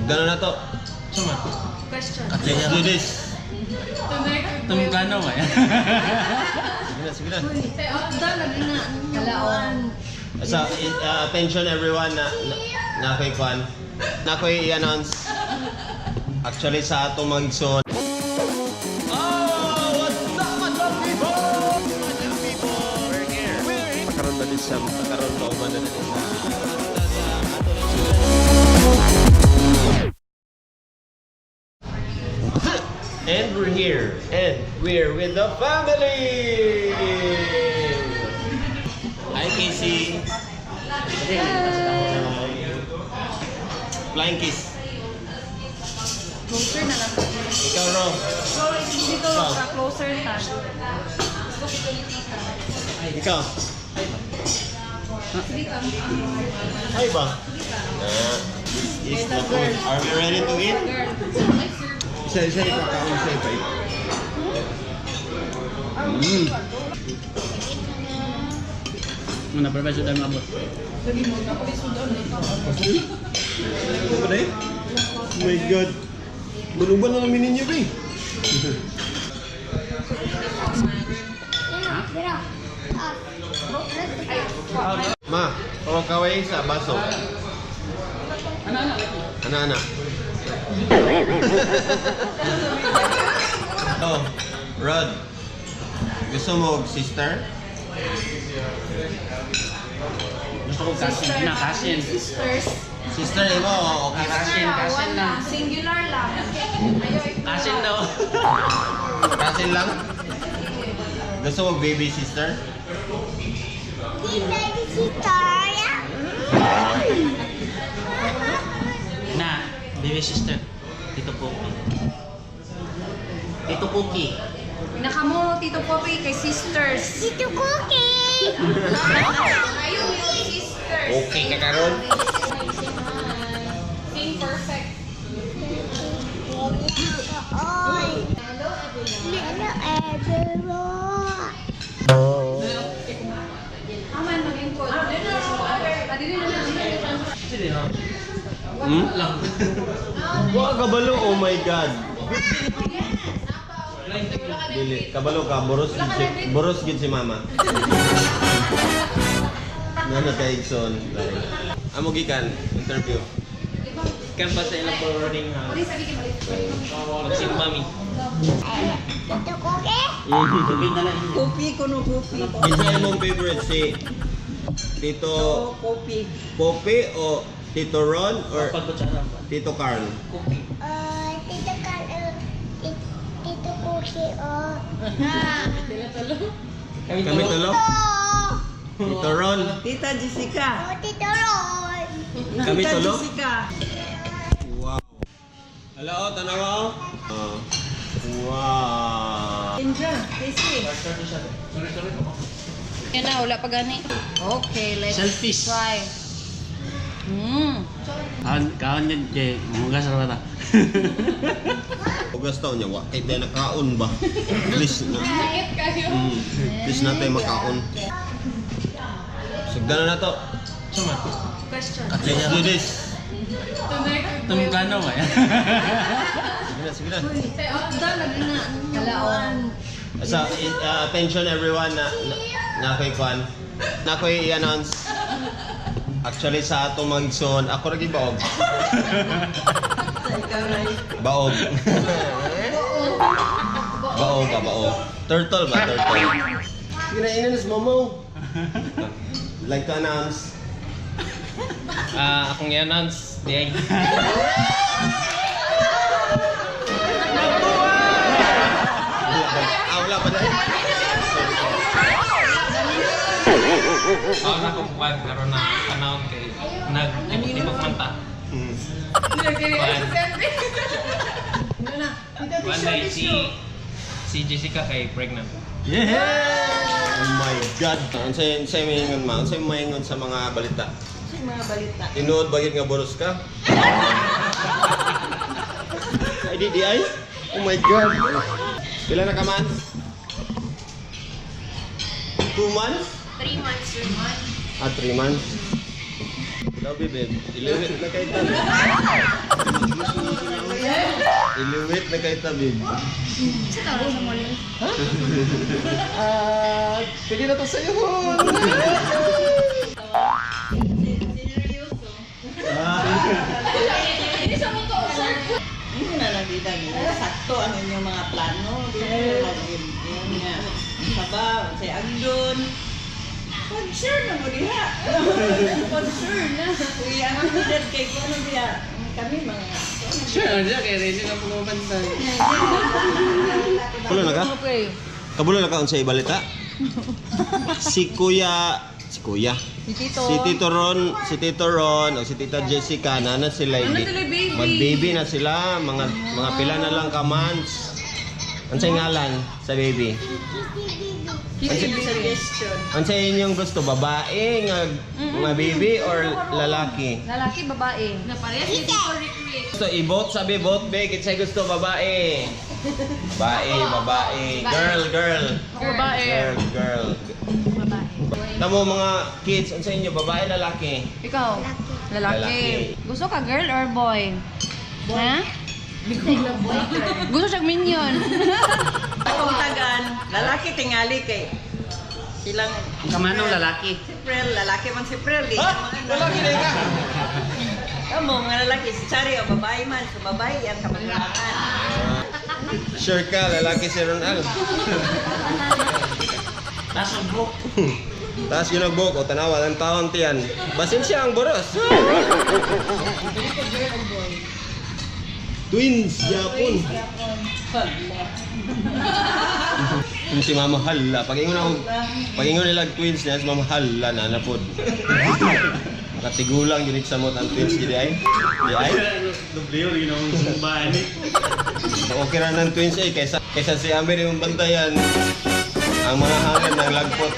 Sugdan na to. Suma. Question. Let's do this. Tumgano ba yan? Sige na. Kalaon. So, attention everyone na ko'y kwan. Na ko'y i-announce. Actually sa atong mag-igsoon. Makaroon ba ba na And we're here, and we're with the family! Hi, Casey! Flying kiss. Closer na lang. Ikaw, Ro. Dito ka closer na. Ikaw. Hi ba? Is the food. Are we ready to eat? Isa ipakaon sa ipa. Muna pa ba sudah mabot? Ano ba eh? Oh my God. Baluban na namin ninyo, Bing. Ma, kalau kaway sa baso. Anak-anak. Oh, Rod. Gusto mo sister? Gusto ko kasin na kasin. Sisters. Sister, ikaw, okay. Kasin lang. Singular lang. Kasin daw. Kasin lang? Gusto mo baby sister? Na, baby sister. Tito Poki. Tito Poki. Nakamo, Tito Poppy, kay sisters. Tito Cookie! Ayun yung sisters. Okay ka karon? Sing perfect. Aman, mag-import. Lang. Wah, kabalo, oh my God. Dili, kabalo ka, boros gid si mama. Nana kay Igson. Amo gikan interview. Kan ba sa ilang boarding house? Magsing mami. Tubig na lang. Kopi ko no kopi. Isa imong favorite si Tito Kopi. Pope o Tito Ron or Pagkutsara pa. Tito Carl? Kopi. Tito Carl, Tito Cookie, Kami tulo? Tito Ron. Tita Jessica. Tito Ron. Kami Tita tulo? Jessica. Wow. Hello, tanawa oh. Wow. Indra, Casey. Yan na, wala pa gani. Okay, let's Selfish. try. Kaon yan, Jay. Mugas na rata. Ugas taon niya, wakit na nakaon ba? Please na. Please na tayo makaon. Sugdan na to. Suma. Question. Let's do this. Tumgano ba yan? Sige na. Kalaon. So, attention everyone na ko'y kwan. Na ko'y i-announce. Actually sa atong mag-igsoon, ako rin baog. Baog. Baog ka, baog. Turtle ba? Turtle. Sige na, inanas mo. Like to announce. Akong i-announce. Diay. Wala pa dahil. Ako na kong kuwan, pero na-announce kay nag-ibok manta. One day, si Jessica kay pregnant. Yeah! Oh my God! Ang sa'yo mahingon ma? Ang sa'yo mahingon sa mga balita? Sa mga balita. Tinuod bagit nga boros ka? Ay, di ay? Oh my God! Pila na ka man? 2 months? 3 months, 3 months. 3 months. Sabi, babe. Iliwit na kay tabi. Iliwit na kay tabi. Sa tawag sa mall. Pwede na to sa'yo. Hindi sa mo to, sir. Hindi na nagdita nila. Sakto ang inyong mga plano. Yung nga. Sabaw, say Agdon. Pag-sure na mo diha. Pag-sure na. Uy, ang mga kay ko ano diha. Kami mga... Sure, ano siya, kaya ready na pumapantay. Kabulo na ka? Okay. Kabulo na ka sa ibalita? Si Kuya... Si Kuya? Si Tito. Si Tito Ron o si Tita Jessica na sila Ano sila, baby? mag-baby na sila, mga pila na lang ka months. Ano sa ngalan sa baby? Kisi suggestion. Ano sa inyong gusto, babae nga baby or lalaki? Lalaki, babae. Na parehas si Tito Rick. Gusto i-vote, sabi vote be, kasi gusto babae. Babae. Girl. Babae. Girl. Babae. Tamo mga kids, ano sa inyo, babae, lalaki? Ikaw? Lalaki. Lalaki. Gusto ka girl or boy? Ha? Gusto siyang minion. Akong tagan, lalaki tingali kay silang Kamanong lalaki. si Prel, lalaki man si Prel. Lalaki na ka! Kamu, mga lalaki, si Chari o babae man. So babae yan kamag-anan. Sure ka, lalaki si Ronald. Nasa book. Tapos yun nagbuk, o tanawa ng taon tiyan. Basin siya ang boros. Twins, Japon. Yung si Mama Hala, pag-ingon nila twins niya, si Mama Hala na napod. Nakatigulang yun sa mo ang twins di ay? Di ay? Dubleo, yun ang sumbahan eh. Okay na ng twins eh, kaysa si Amber yung bantayan. Ang mga hangin ng lagpot.